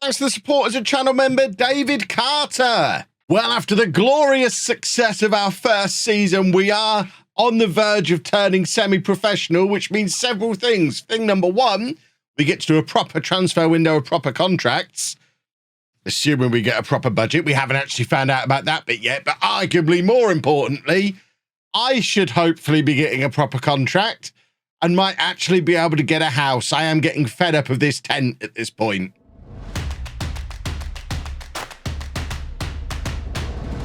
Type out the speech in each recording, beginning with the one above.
Thanks to the support as a channel member, David Carter. Well, after the glorious success of our first season, we are on the verge of turning semi-professional, which means several things. Thing number one, we get to do a proper transfer window of proper contracts, assuming we get a proper budget. We haven't actually found out about that bit yet, but arguably more importantly, I should hopefully be getting a proper contract and might actually be able to get a house. I am getting fed up of this tent at this point.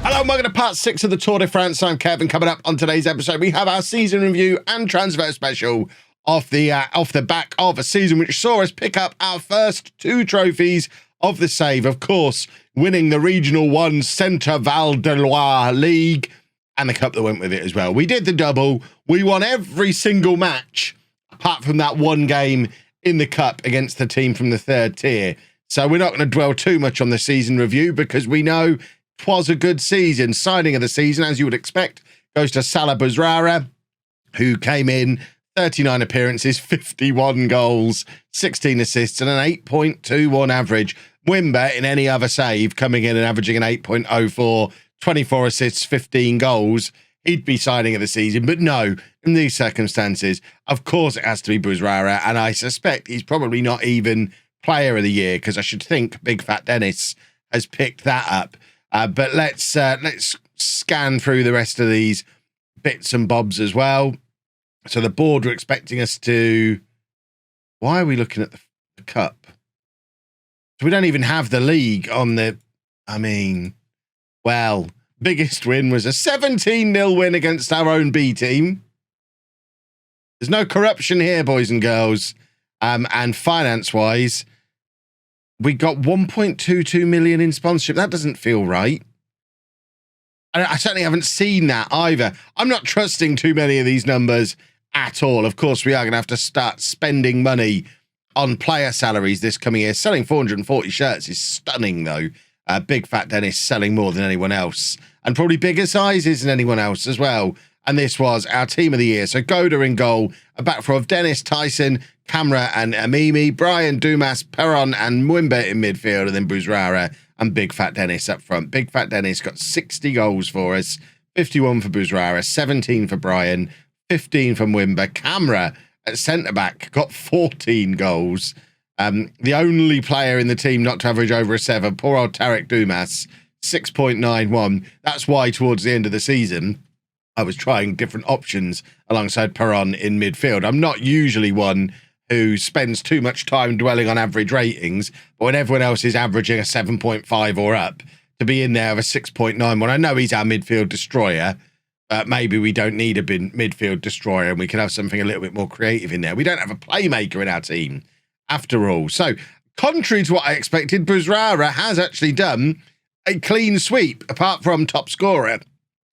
Hello and welcome to part 6 of the Tour de France. I'm Kevin. Coming up on today's episode, we have our season review and transfer special off the back of a season which saw us pick up our first 2 trophies of the save. Of course, winning the Regional 1 Centre Val de Loire League and the cup that went with it as well. We did the double. We won every single match apart from that one game in the cup against the team from the 3rd tier. So we're not going to dwell too much on the season review because we know was a good season. Signing of the season, as you would expect, goes to Salah Bouzrara, who came in 39 appearances, 51 goals, 16 assists, and an 8.21 average. Wimber, in any other save, coming in and averaging an 8.04, 24 assists, 15 goals. He'd be signing of the season, but no, in these circumstances, of course it has to be Bouzrara, and I suspect he's probably not even player of the year, because I should think Big Fat Dennis has picked that up. But let's scan through the rest of these bits and bobs as well. So the board were expecting us to... Why are we looking at the cup? So we don't even have the league on the... I mean, well, biggest win was a 17-0 win against our own B team. There's no corruption here, boys and girls. And finance-wise, we got 1.22 million in sponsorship. That doesn't feel right. I certainly haven't seen that either. I'm not trusting too many of these numbers at all. Of course, we are going to have to start spending money on player salaries this coming year. Selling 440 shirts is stunning, though. Big Fat Dennis selling more than anyone else. And probably bigger sizes than anyone else as well. And this was our team of the year. So Goda in goal, a back four of Dennis, Tyson, Camera and Amimi, Brian, Dumas, Perron and Mwimba in midfield, and then Bouzrara and Big Fat Dennis up front. Big Fat Dennis got 60 goals for us, 51 for Bouzrara, 17 for Brian, 15 for Mwimba. Camera at centre-back got 14 goals. The only player in the team not to average over a 7, poor old Tarek Dumas, 6.91. That's why towards the end of the season, I was trying different options alongside Perron in midfield. I'm not usually one who spends too much time dwelling on average ratings, but when everyone else is averaging a 7.5 or up, to be in there of a 6.91, I know he's our midfield destroyer. Maybe we don't need a midfield destroyer and we can have something a little bit more creative in there. We don't have a playmaker in our team, after all. So, contrary to what I expected, Bouzrara has actually done a clean sweep, apart from top scorer,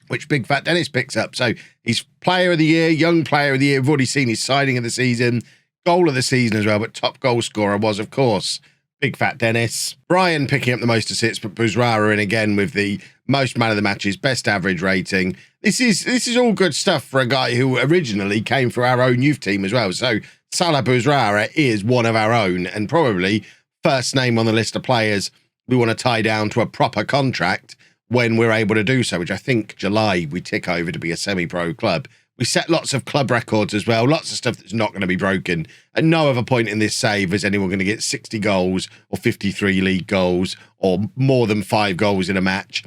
which Big Fat Dennis picks up. So he's player of the year, young player of the year. We've already seen his signing of the season, goal of the season as well, but top goal scorer was, of course, Big Fat Dennis. Brian picking up the most assists, but Bouzrara in again with the most man of the matches, best average rating. This is all good stuff for a guy who originally came through our own youth team as well. So Salah Bouzrara is one of our own and probably first name on the list of players we want to tie down to a proper contract when we're able to do so, which I think July we tick over to be a semi-pro club. We set lots of club records as well, lots of stuff that's not going to be broken. At no other point in this save is anyone going to get 60 goals or 53 league goals or more than 5 goals in a match.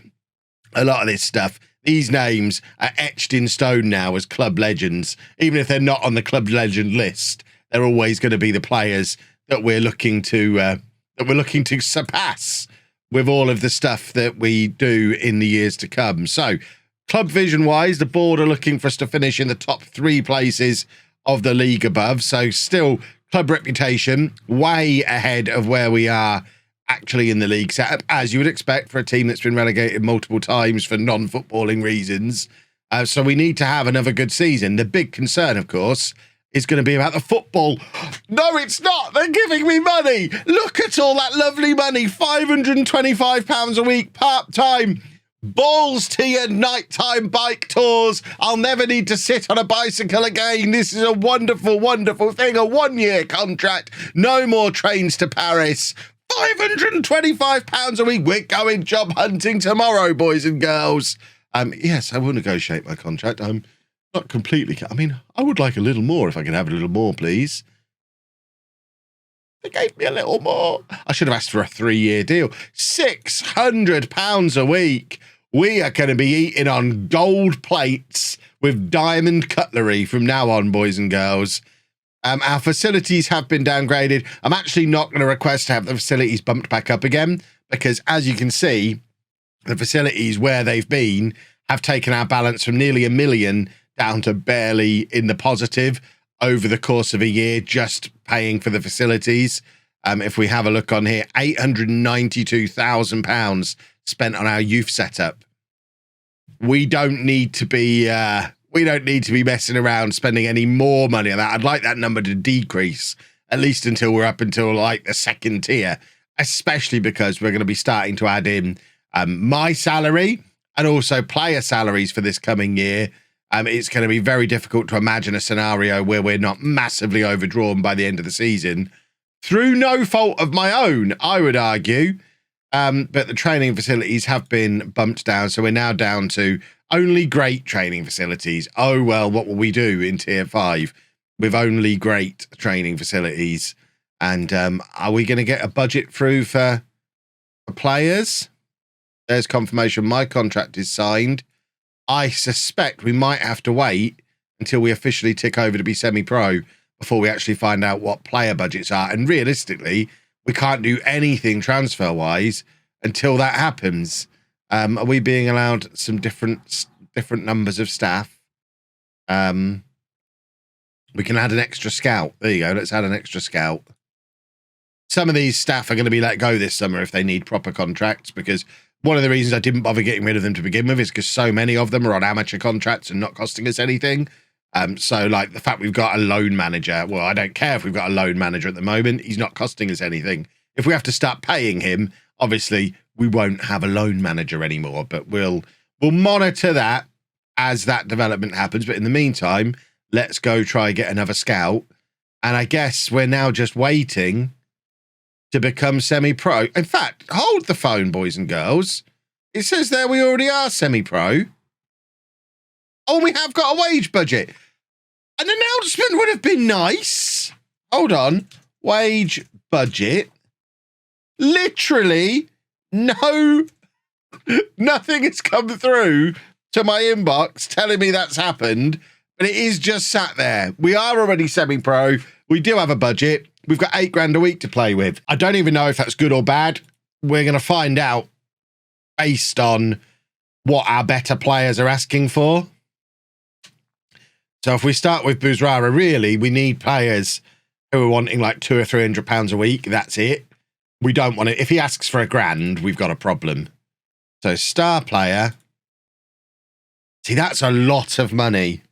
A lot of this stuff, these names are etched in stone now as club legends. Even if they're not on the club legend list, they're always going to be the players that we're looking to surpass with all of the stuff that we do in the years to come. So, club vision-wise, the board are looking for us to finish in the top 3 places of the league above. So, still, club reputation way ahead of where we are actually in the league setup, as you would expect for a team that's been relegated multiple times for non-footballing reasons. So, we need to have another good season. The big concern, of course, is going to be about the football. No, it's not. They're giving me money. Look at all that lovely money. £525 a week, part-time. Balls to your nighttime bike tours. I'll never need to sit on a bicycle again. This is a wonderful, wonderful thing. A 1-year contract. No more trains to Paris. £525 a week. We're going job hunting tomorrow, boys and girls. Yes, I will negotiate my contract. I'm not completely... I mean, I would like a little more if I could have a little more, please. They gave me a little more. I should have asked for a 3-year deal. £600 a week. We are going to be eating on gold plates with diamond cutlery from now on, boys and girls. Our facilities have been downgraded. I'm actually not going to request to have the facilities bumped back up again because, as you can see, the facilities where they've been have taken our balance from nearly £1 million down to barely in the positive over the course of a year, just paying for the facilities. If we have a look on here, £892,000 spent on our youth setup. We don't need to be messing around spending any more money on that. I'd like that number to decrease, at least until we're up until like the second tier, especially because we're going to be starting to add in my salary and also player salaries for this coming year. It's going to be very difficult to imagine a scenario where we're not massively overdrawn by the end of the season through no fault of my own, I would argue. But the training facilities have been bumped down. So we're now down to only great training facilities. Oh, well, what will we do in tier 5 with only great training facilities? And are we going to get a budget through for players? There's confirmation my contract is signed. I suspect we might have to wait until we officially tick over to be semi-pro before we actually find out what player budgets are. And realistically, we can't do anything transfer-wise until that happens. Are we being allowed some different numbers of staff? We can add an extra scout. There you go. Let's add an extra scout. Some of these staff are going to be let go this summer if they need proper contracts, because one of the reasons I didn't bother getting rid of them to begin with is because so many of them are on amateur contracts and not costing us anything. So like the fact we've got a loan manager, well, I don't care if we've got a loan manager at the moment. He's not costing us anything. If we have to start paying him, obviously we won't have a loan manager anymore, but we'll monitor that as that development happens. But in the meantime, let's go try get another scout. And I guess we're now just waiting to become semi-pro. In fact, hold the phone, boys and girls. It says there we already are semi-pro. Oh, we have got a wage budget. An announcement would have been nice. Hold on. Wage budget. Literally, nothing has come through to my inbox telling me that's happened, but it is just sat there. We are already semi-pro. We do have a budget. We've got £8,000 a week to play with. I don't even know if that's good or bad. We're going to find out based on what our better players are asking for. So if we start with Buzrara, really, we need players who are wanting like £200 or £300 a week. That's it. We don't want it. If he asks for £1,000, we've got a problem. So star player. See, that's a lot of money.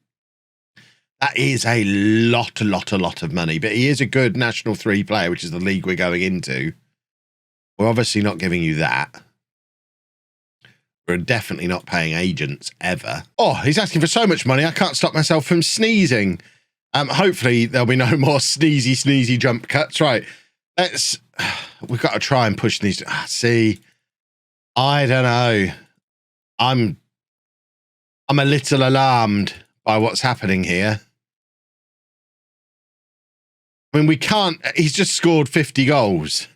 That is a lot of money. But he is a good National 3 player, which is the league we're going into. We're obviously not giving you that. We're definitely not paying agents ever. Oh, he's asking for so much money, I can't stop myself from sneezing. Hopefully there'll be no more sneezy jump cuts. Right. We've got to try and push these. See, I don't know. I'm a little alarmed by what's happening here. I mean, we can't, he's just scored 50 goals.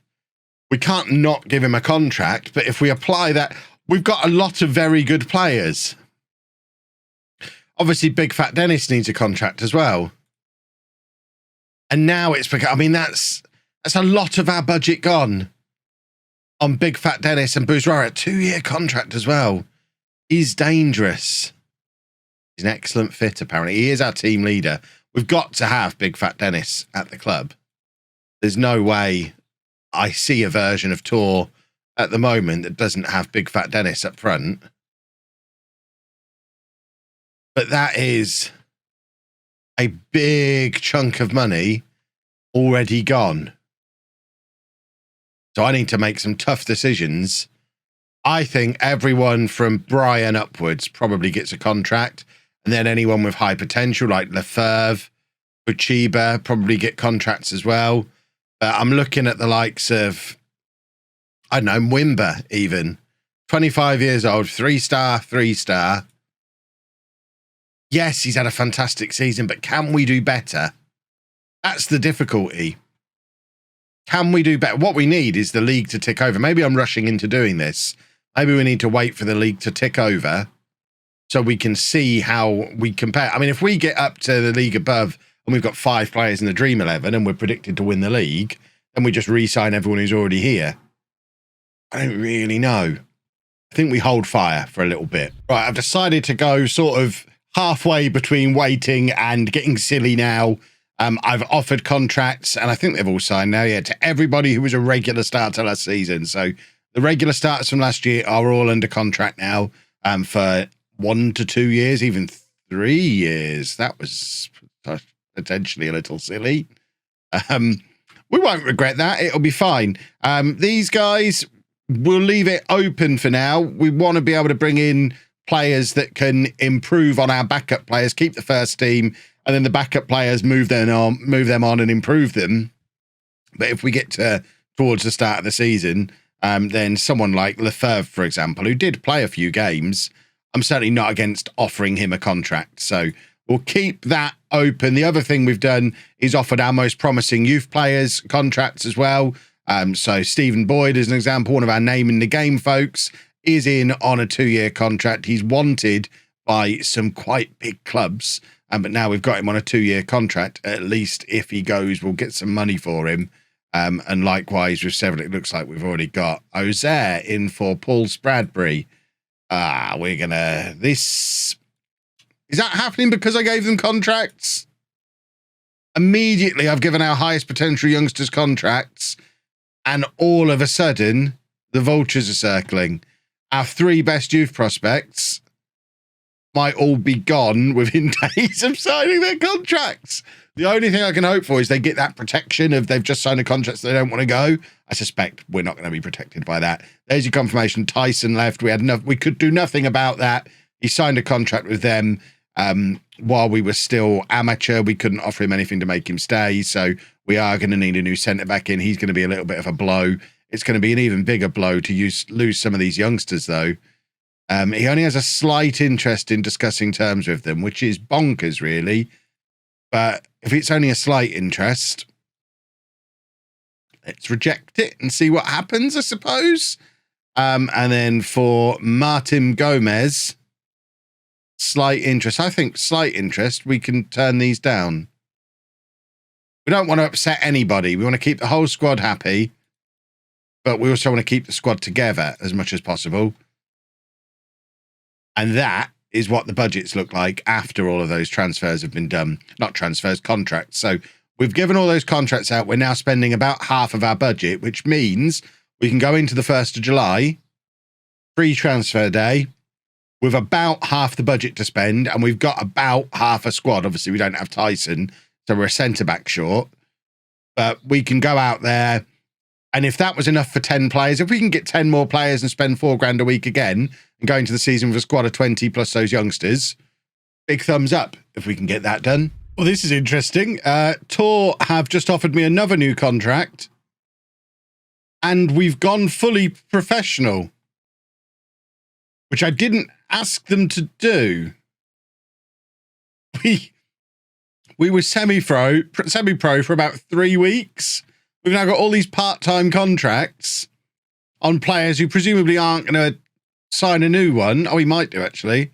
We can't not give him a contract, but if we apply that, we've got a lot of very good players. Obviously, Big Fat Dennis needs a contract as well. And now it's because, I mean, that's a lot of our budget gone on Big Fat Dennis and Buzrara. 2-year contract as well. He's dangerous. He's an excellent fit, apparently. He is our team leader. We've got to have Big Fat Dennis at the club. There's no way I see a version of Tour at the moment that doesn't have Big Fat Dennis up front. But that is a big chunk of money already gone. So I need to make some tough decisions. I think everyone from Brian upwards probably gets a contract. And then anyone with high potential like Lefebvre, Uchiba probably get contracts as well. I'm looking at the likes of I don't know, Wimber even. 25 years old, 3-star, 3-star. Yes, he's had a fantastic season, but can we do better? That's the difficulty. Can we do better? What we need is the league to tick over. Maybe I'm rushing into doing this. Maybe we need to wait for the league to tick over so we can see how we compare. I mean, if we get up to the league above and we've got 5 players in the Dream 11 and we're predicted to win the league, then we just re-sign everyone who's already here. I don't really know. I think we hold fire for a little bit. Right, I've decided to go sort of halfway between waiting and getting silly now. I've offered contracts, and I think they've all signed now, yeah, to everybody who was a regular starter last season. So the regular starters from last year are all under contract now for 1 to 2 years, even 3 years. That was potentially a little silly. We won't regret that. It'll be fine. These guys, we'll leave it open for now. We want to be able to bring in players that can improve on our backup players, keep the first team, and then the backup players move them on and improve them. But if we get towards the start of the season, then someone like Lefebvre, for example, who did play a few games, I'm certainly not against offering him a contract. So we'll keep that open. The other thing we've done is offered our most promising youth players contracts as well. So Stephen Boyd, as an example, one of our name in the game folks, is in on a 2-year contract. He's wanted by some quite big clubs. But now we've got him on a 2-year contract. At least if he goes, we'll get some money for him. And likewise with several, it looks like we've already got Ozair in for Paul Spradbury. We're gonna, this, is that happening because I gave them contracts? Immediately I've given our highest potential youngsters contracts, and all of a sudden the vultures are circling. Our 3 best youth prospects might all be gone within days of signing their contracts. The only thing I can hope for is they get that protection of they've just signed a contract so they don't want to go. I suspect we're not going to be protected by that. There's your confirmation. Tyson left. We could do nothing about that. He signed a contract with them while we were still amateur. We couldn't offer him anything to make him stay. So we are going to need a new centre back in. He's going to be a little bit of a blow. It's going to be an even bigger blow to lose some of these youngsters, though. He only has a slight interest in discussing terms with them, which is bonkers, really. But if it's only a slight interest, let's reject it and see what happens, I suppose. And then for Martin Gomez, slight interest. I think slight interest, we can turn these down. We don't want to upset anybody. We want to keep the whole squad happy, but we also want to keep the squad together as much as possible. And that is what the budgets look like after all of those transfers have been done. Not transfers, contracts. So we've given all those contracts out. We're now spending about half of our budget, which means we can go into the 1st of July, pre-transfer day, with about half the budget to spend. And we've got about half a squad. Obviously, we don't have Tyson, so we're a centre-back short. But we can go out there. And if that was enough for 10 players, if we can get 10 more players and spend $4,000 a week again and go into the season with a squad of 20 plus those youngsters, big thumbs up if we can get that done. Well, this is interesting. Tor have just offered me another new contract, and we've gone fully professional, which I didn't ask them to do. We were semi-pro for about 3 weeks. We've now got all these part-time contracts on players who presumably aren't going to sign a new one. Oh, he might do, actually.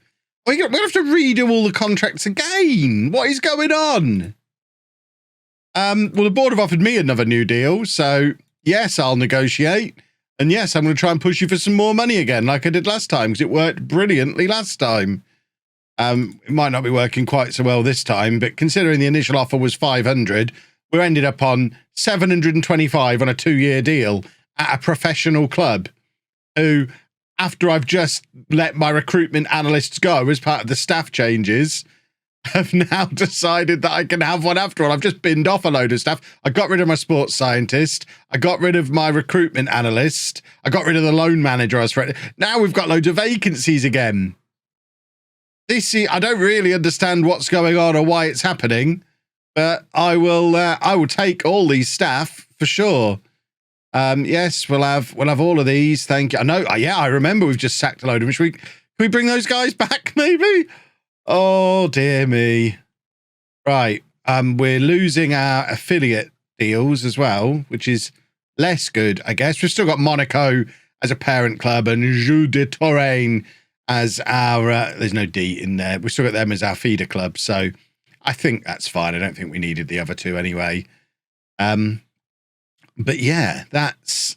We're going to have to redo all the contracts again. What is going on? Well, the board have offered me another new deal. So, yes, I'll negotiate. And yes, I'm going to try and push you for some more money again, like I did last time, because it worked brilliantly last time. It might not be working quite so well this time, but considering the initial offer was 500, we ended up on 725 on a 2-year deal at a professional club who, after I've just let my recruitment analysts go as part of the staff changes, have now decided that I can have one after all. I've just binned off a load of stuff. I got rid of my sports scientist. I got rid of my recruitment analyst. I got rid of the loan manager I was for. Now we've got loads of vacancies again. I don't really understand what's going on or why it's happening. But I will take all these staff for sure. Yes, we'll have all of these. Thank you. I know. Yeah, I remember we've just sacked a load of them. Can we bring those guys back? Maybe. Oh dear me. Right. We're losing our affiliate deals as well, which is less good, I guess. We've still got Monaco as a parent club and Jeu de Touraine as our. There's no D in there. We've still got them as our feeder club, so I think that's fine. I don't think we needed the other two anyway. But yeah, that's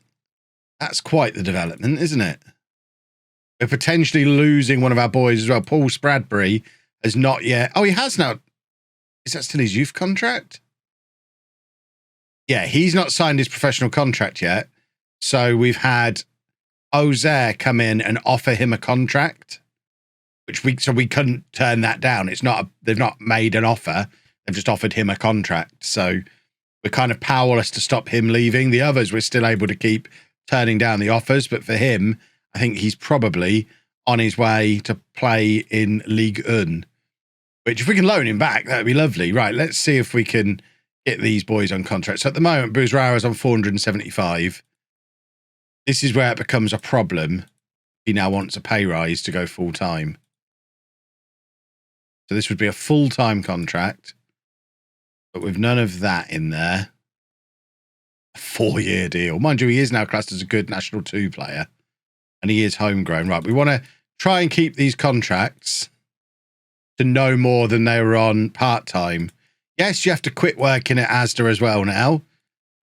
quite the development, isn't it? We're potentially losing one of our boys as well. Paul Spradbury has not yet. Oh, he has now. Is that still his youth contract? Yeah, he's not signed his professional contract yet. So we've had Ozair come in and offer him a contract, which we couldn't turn that down. They've not made an offer. They've just offered him a contract. So we're kind of powerless to stop him leaving. The others we're still able to keep turning down the offers, but for him, I think he's probably on his way to play in Ligue 1, which if we can loan him back, that'd be lovely. Right, let's see if we can get these boys on contract. So at the moment, Bouzrara's on 475. This is where it becomes a problem. He now wants a pay rise to go full-time. So this would be a full-time contract, but with none of that in there. A 4-year deal. Mind you, he is now classed as a good National 2 player, and he is homegrown. Right, we want to try and keep these contracts to no more than they were on part-time. Yes, you have to quit working at Asda as well now,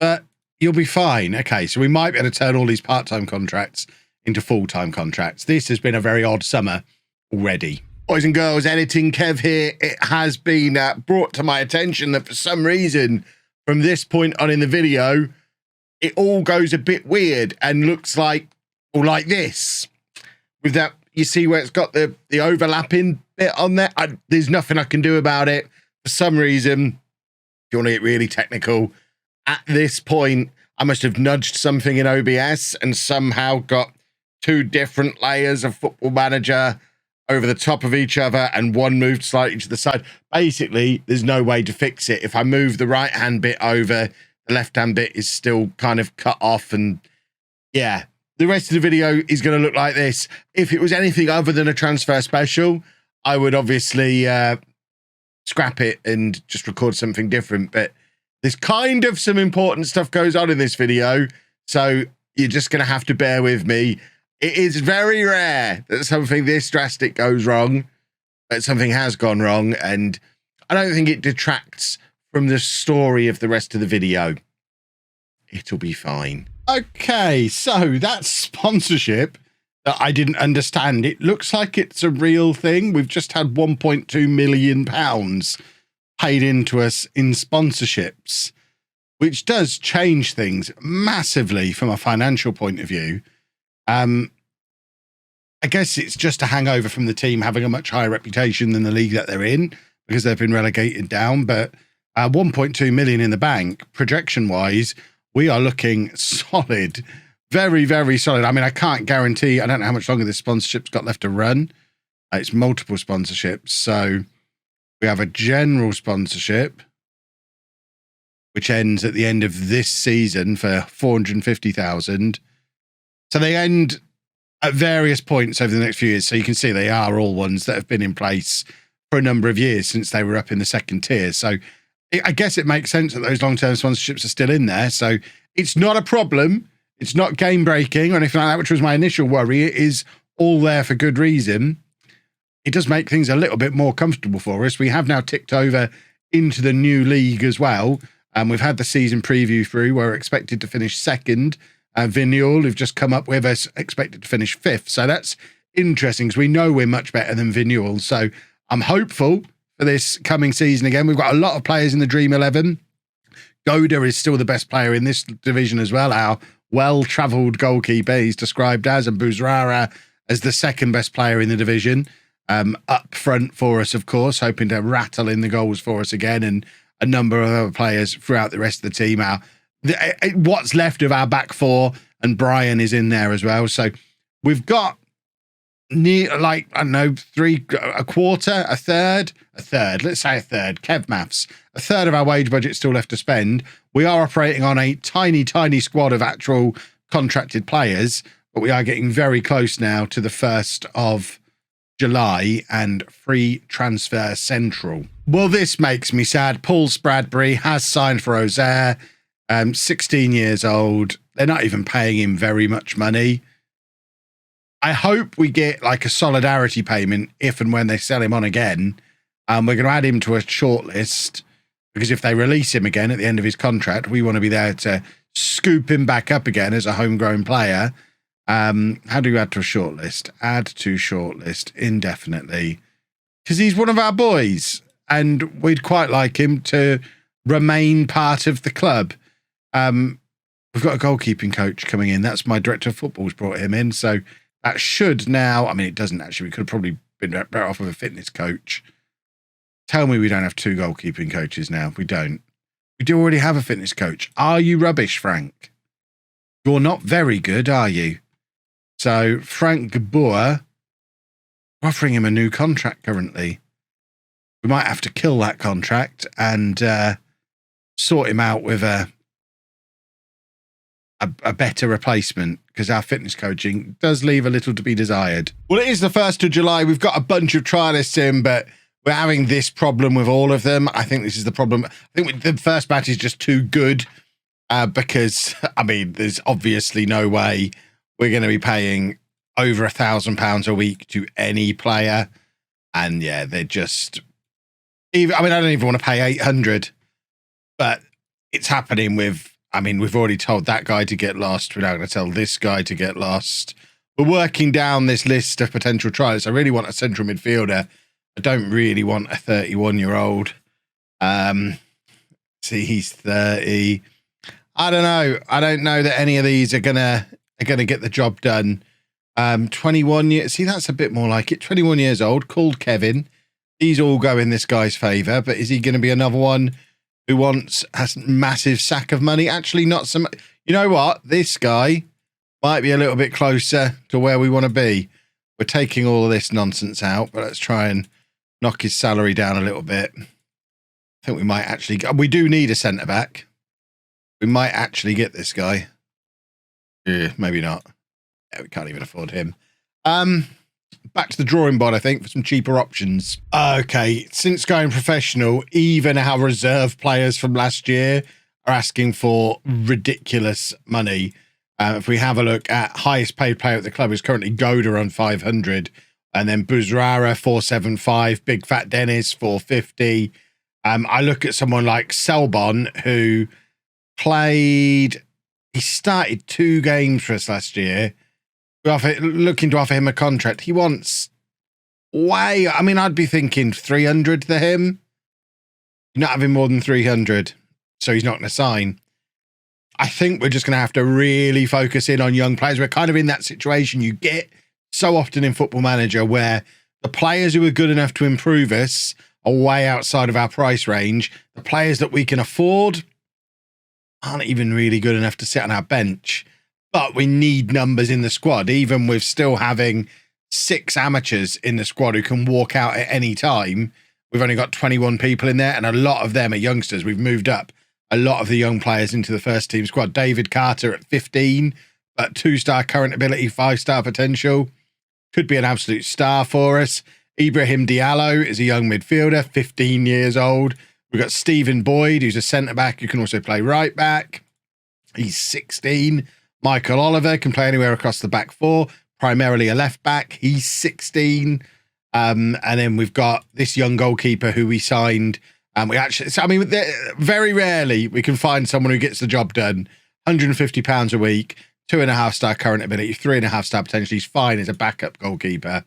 but you'll be fine. Okay, so we might be able to turn all these part-time contracts into full-time contracts. This has been a very odd summer already. Boys and girls, editing Kev here. It has been brought to my attention that for some reason, from this point on in the video, it all goes a bit weird and looks like this. With that, you see where it's got the overlapping bit on there? There's nothing I can do about it. For some reason, if you want to get really technical, at this point, I must have nudged something in OBS and somehow got two different layers of Football Manager over the top of each other, and one moved slightly to the side. Basically, there's no way to fix it. If I move the right-hand bit over, the left-hand bit is still kind of cut off, and yeah, the rest of the video is going to look like this. If it was anything other than a transfer special, I would obviously scrap it and just record something different, but there's kind of some important stuff goes on in this video, so you're just going to have to bear with me. It is very rare that something this drastic goes wrong, but something has gone wrong, and I don't think it detracts from the story of the rest of the video. It'll be fine. Okay, so that sponsorship that I didn't understand, it looks like it's a real thing. We've just had £1.2 million paid into us in sponsorships, which does change things massively from a financial point of view. I guess it's just a hangover from the team having a much higher reputation than the league that they're in because they've been relegated down. But 1.2 million in the bank, projection-wise, we are looking solid. Very, very solid. I mean, I can't guarantee, I don't know how much longer this sponsorship's got left to run. It's multiple sponsorships. So we have a general sponsorship, which ends at the end of this season for 450,000. So they end at various points over the next few years. So you can see they are all ones that have been in place for a number of years since they were up in the second tier. So I guess it makes sense that those long-term sponsorships are still in there. So it's not a problem. It's not game-breaking or anything like that, which was my initial worry. It is all there for good reason. It does make things a little bit more comfortable for us. We have now ticked over into the new league as well. We've had the season preview through. We're expected to finish second. Vigneul have just come up with us, expected to finish fifth. So that's interesting because we know we're much better than Vigneul. So I'm hopeful for this coming season again. We've got a lot of players in the Dream 11. Goda is still the best player in this division as well. Our well-travelled goalkeeper he's described as, and Bouzrara as the second best player in the division. Up front for us, of course, hoping to rattle in the goals for us again, and a number of other players throughout the rest of the team. What's left of our back four, and Brian is in there as well. So we've got near, like, I don't know, a quarter, a third, let's say a third, Kev maths, a third of our wage budget still left to spend. We are operating on a tiny, tiny squad of actual contracted players, but we are getting very close now to the 1st of July and free transfer central. Well, this makes me sad. Paul Spradbury has signed for Auxerre, 16 years old. They're not even paying him very much money. I hope we get like a solidarity payment if and when they sell him on again. We're going to add him to a shortlist because if they release him again at the end of his contract, we want to be there to scoop him back up again as a homegrown player. How do you add to a shortlist? Add to shortlist indefinitely because he's one of our boys and we'd quite like him to remain part of the club. We've got a goalkeeping coach coming in. That's my director of football's brought him in. So that should now, I mean, it doesn't actually. We could have probably been better off with a fitness coach. Tell me we don't have 2 goalkeeping coaches now. We don't. We do already have a fitness coach. Are you rubbish, Frank? You're not very good, are you? So Frank Geboer, we're offering him a new contract currently. We might have to kill that contract and sort him out with a better replacement because our fitness coaching does leave a little to be desired. Well, it is the 1st of July. We've got a bunch of trialists in, but we're having this problem with all of them. I think this is the problem. I think the first batch is just too good because, I mean, there's obviously no way we're going to be paying over £1,000 a week to any player. And yeah, they're just, even, I mean, I don't even want to pay 800, but it's happening with, I mean, we've already told that guy to get lost. We're now going to tell this guy to get lost. We're working down this list of potential trials. I really want a central midfielder. I don't really want a 31-year-old. See, he's 30. I don't know. I don't know that any of these are gonna get the job done. 21 years. See, that's a bit more like it. 21 years old, called Kevin. These all go in this guy's favour, but is he going to be another one who wants a massive sack of money? Actually, not so much. You know what? This guy might be a little bit closer to where we want to be. We're taking all of this nonsense out, but let's try and knock his salary down a little bit. I think we might actually... We do need a centre-back. We might actually get this guy. Yeah, maybe not. Yeah, we can't even afford him. Back to the drawing board, I think, for some cheaper options. Okay, since going professional, even our reserve players from last year are asking for ridiculous money. If we have a look at highest paid player at the club is currently Goda on 500, and then Buzrara 475, Big Fat Dennis 450. I look at someone like Selbon who he started 2 games for us last year. Looking to offer him a contract. He wants I mean, I'd be thinking 300 for him. You're not having more than 300, so he's not going to sign. I think we're just going to have to really focus in on young players. We're kind of in that situation you get so often in Football Manager where the players who are good enough to improve us are way outside of our price range. The players that we can afford aren't even really good enough to sit on our bench. But we need numbers in the squad, even with still having 6 amateurs in the squad who can walk out at any time. We've only got 21 people in there, and a lot of them are youngsters. We've moved up a lot of the young players into the first team squad. David Carter at 15, but 2-star current ability, 5-star potential. Could be an absolute star for us. Ibrahim Diallo is a young midfielder, 15 years old. We've got Stephen Boyd, who's a centre-back who can also play right-back. He's 16. Michael Oliver can play anywhere across the back 4, primarily a left back. He's 16. And then we've got this young goalkeeper who we signed. Very rarely we can find someone who gets the job done. £150 a week, 2.5-star current ability, 3.5-star potentially. He's fine as a backup goalkeeper.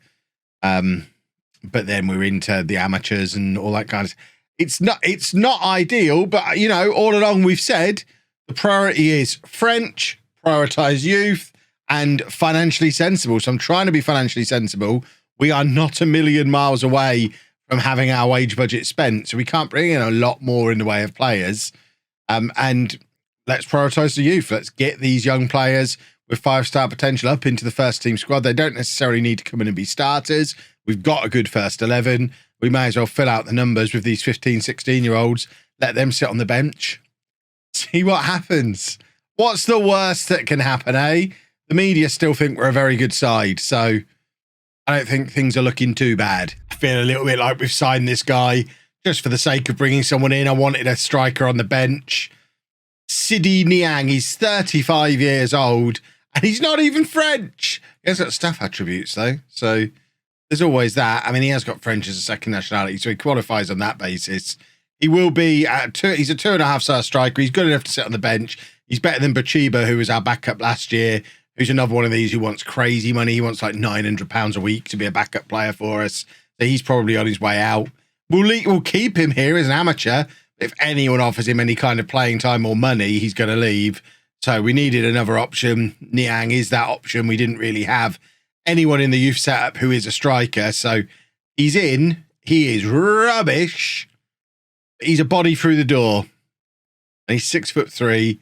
But then we're into the amateurs and all that kind of. It's not ideal, but you know, all along we've said the priority is French. Prioritise youth and financially sensible. So I'm trying to be financially sensible. We are not a million miles away from having our wage budget spent. So we can't bring in a lot more in the way of players. And let's prioritise the youth. Let's get these young players. with 5-star potential up into the first team squad. They don't necessarily need to come in and be starters. We've got a good first 11. We may as well fill out the numbers with these 15, 16-year-olds. Let them sit on the bench. See what happens. What's the worst that can happen, eh? The media still think we're a very good side, so I don't think things are looking too bad. I feel a little bit like we've signed this guy just for the sake of bringing someone in. I wanted a striker on the bench. Sidi Niang, he's 35 years old, and he's not even French. He has got staff attributes, though, so there's always that. I mean, he has got French as a second nationality, so he qualifies on that basis. He will be, he's a 2.5-star striker. He's good enough to sit on the bench. He's better than Bachiba, who was our backup last year, who's another one of these who wants crazy money. He wants like £900 a week to be a backup player for us. So he's probably on his way out. We'll keep him here as an amateur. If anyone offers him any kind of playing time or money, he's going to leave. So we needed another option. Niang is that option. We didn't really have anyone in the youth setup who is a striker. So he's in. He is rubbish. He's a body through the door. And he's 6'3".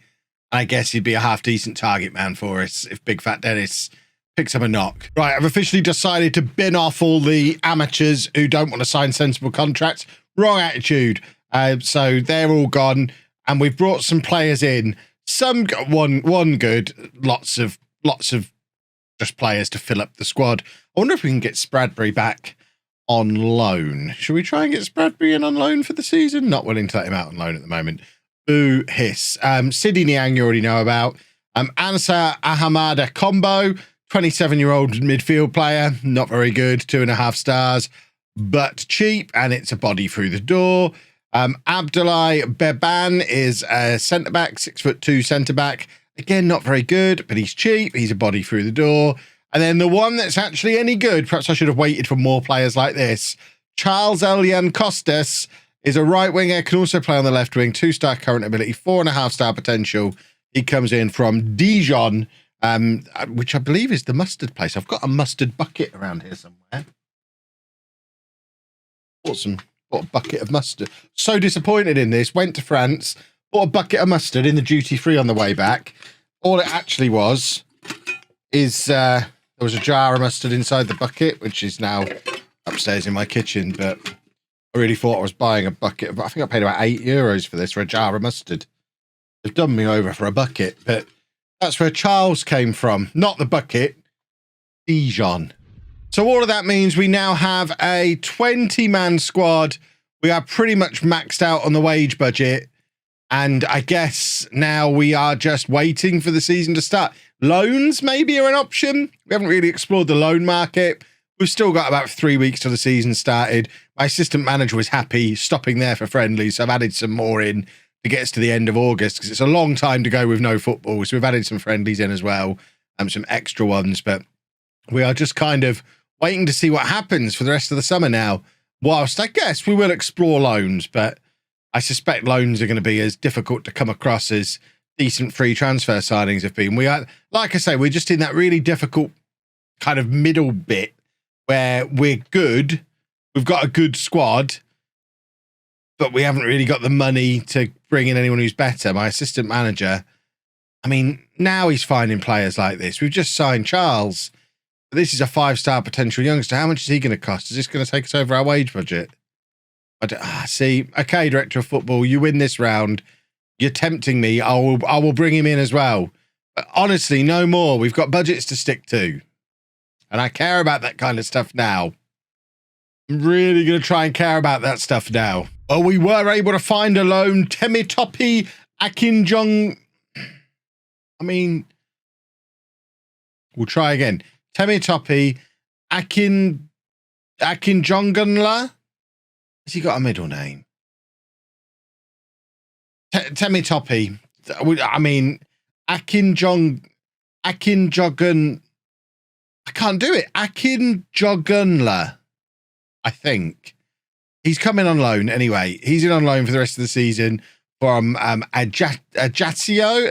I guess he'd be a half-decent target man for us if Big Fat Dennis picks up a knock. Right, I've officially decided to bin off all the amateurs who don't want to sign sensible contracts. Wrong attitude. So they're all gone, and we've brought some players in. Some one good, lots of just players to fill up the squad. I wonder if we can get Spradbury back on loan. Should we try and get Spradbury in on loan for the season? Not willing to let him out on loan at the moment. Boo hiss. Sidi Niang you already know about. Ansar Ahamada combo, 27-year-old midfield player, not very good, 2.5 stars, but cheap, and it's a body through the door. Abdoulaye Beban is a centre-back, 6'2" centre-back. Again, not very good, but he's cheap. He's a body through the door. And then the one that's actually any good, perhaps I should have waited for more players like this, Charles Elian Costas is a right winger, can also play on the left wing, 2-star current ability, 4.5-star potential. He comes in from Dijon, which I believe is the mustard place. I've got a mustard bucket around here somewhere. Awesome. Bought a bucket of mustard. So disappointed in this. Went to France, bought a bucket of mustard in the duty free on the way back. All it actually was is there was a jar of mustard inside the bucket, which is now upstairs in my kitchen. But I really thought I was buying a bucket. I think I paid about €8 for this, for a jar of mustard. They've done me over for a bucket, but that's where Charles came from. Not the bucket, Dijon. So all of that means we now have a 20-man squad. We are pretty much maxed out on the wage budget. And I guess now we are just waiting for the season to start. Loans maybe are an option. We haven't really explored the loan market. We've still got about 3 weeks till the season started. My assistant manager was happy stopping there for friendlies, so I've added some more in to get us to the end of August, because it's a long time to go with no football. So we've added some friendlies in as well, some extra ones. But we are just kind of waiting to see what happens for the rest of the summer now. Whilst I guess we will explore loans, but I suspect loans are going to be as difficult to come across as decent free transfer signings have been. We are, like I say, we're just in that really difficult kind of middle bit where we're good. We've got a good squad, but we haven't really got the money to bring in anyone who's better. My assistant manager, I mean, now he's finding players like this. We've just signed Charles. This is a 5-star potential youngster. How much is he going to cost? Is this going to take us over our wage budget? See, okay, director of football, you win this round. You're tempting me. I will bring him in as well. But honestly, no more. We've got budgets to stick to. And I care about that kind of stuff now. I'm really going to try and care about that stuff now. Oh, we were able to find a loan. Temitope Akinjong. I mean, we'll try again. Temitope Akinjongunla. Has he got a middle name? Temitope. I mean, Akinjogun. I can't do it. Akinjogunla. I think. He's coming on loan anyway. He's in on loan for the rest of the season from Ajaccio.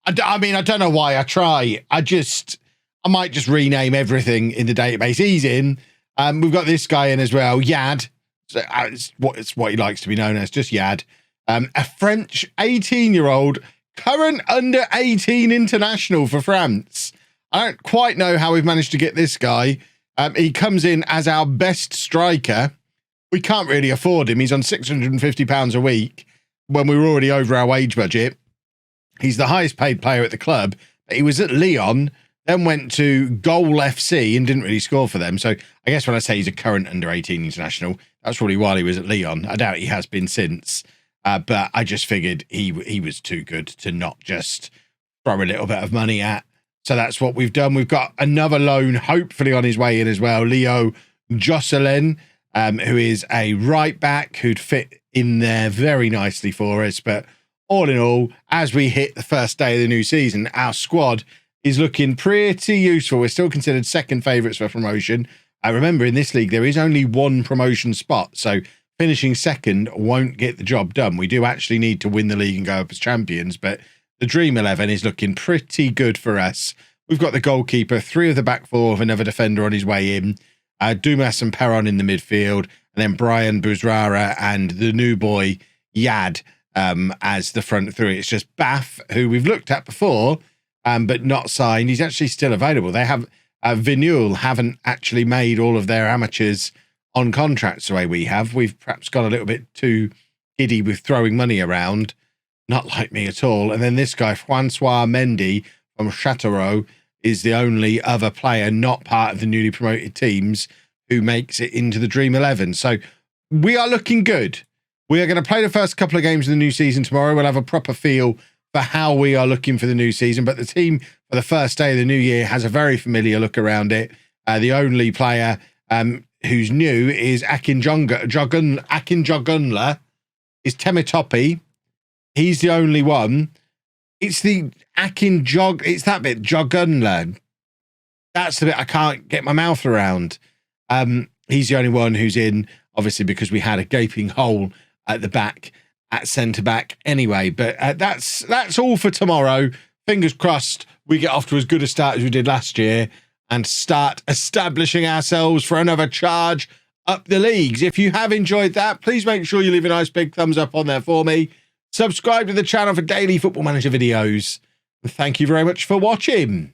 I mean, I don't know why I try. I might just rename everything in the database. He's in. We've got this guy in as well, Yad. So it's what he likes to be known as, just Yad. A French 18-year-old current under-18 international for France. I don't quite know how we've managed to get this guy. He comes in as our best striker. We can't really afford him. He's on £650 a week when we were already over our wage budget. He's the highest paid player at the club. He was at Lyon, then went to Goal FC and didn't really score for them. So I guess when I say he's a current under-18 international, that's probably while he was at Lyon. I doubt he has been since. But I just figured he was too good to not just throw a little bit of money at. So that's what we've done. We've got another loan, hopefully on his way in as well. Leo Jocelyn, who is a right back who'd fit in there very nicely for us. But all in all, as we hit the first day of the new season, our squad is looking pretty useful. We're still considered second favourites for promotion. Remember, in this league, there is only one promotion spot. So finishing second won't get the job done. We do actually need to win the league and go up as champions. But the Dream 11 is looking pretty good for us. We've got the goalkeeper, 3 of the back 4 with another defender on his way in. Dumas and Perron in the midfield. And then Brian Buzrara and the new boy, Yad, as the front 3. It's just Bath, who we've looked at before, but not signed. He's actually still available. They have Vignoul haven't actually made all of their amateurs on contracts the way we have. We've perhaps got a little bit too giddy with throwing money around. Not like me at all. And then this guy, Francois Mendy from Châteauroux, is the only other player not part of the newly promoted teams who makes it into the Dream 11. So we are looking good. We are going to play the first couple of games of the new season tomorrow. We'll have a proper feel for how we are looking for the new season. But the team for the first day of the new year has a very familiar look around it. The only player who's new is Akinjogunla, is Temitope. He's the only one. It's the it's that bit, Jogunla. That's the bit I can't get my mouth around. He's the only one who's in, obviously, because we had a gaping hole at the back at centre back anyway. But that's all for tomorrow. Fingers crossed we get off to as good a start as we did last year and start establishing ourselves for another charge up the leagues. If you have enjoyed that, please make sure you leave a nice big thumbs up on there for me. Subscribe to the channel for daily Football Manager videos. And thank you very much for watching.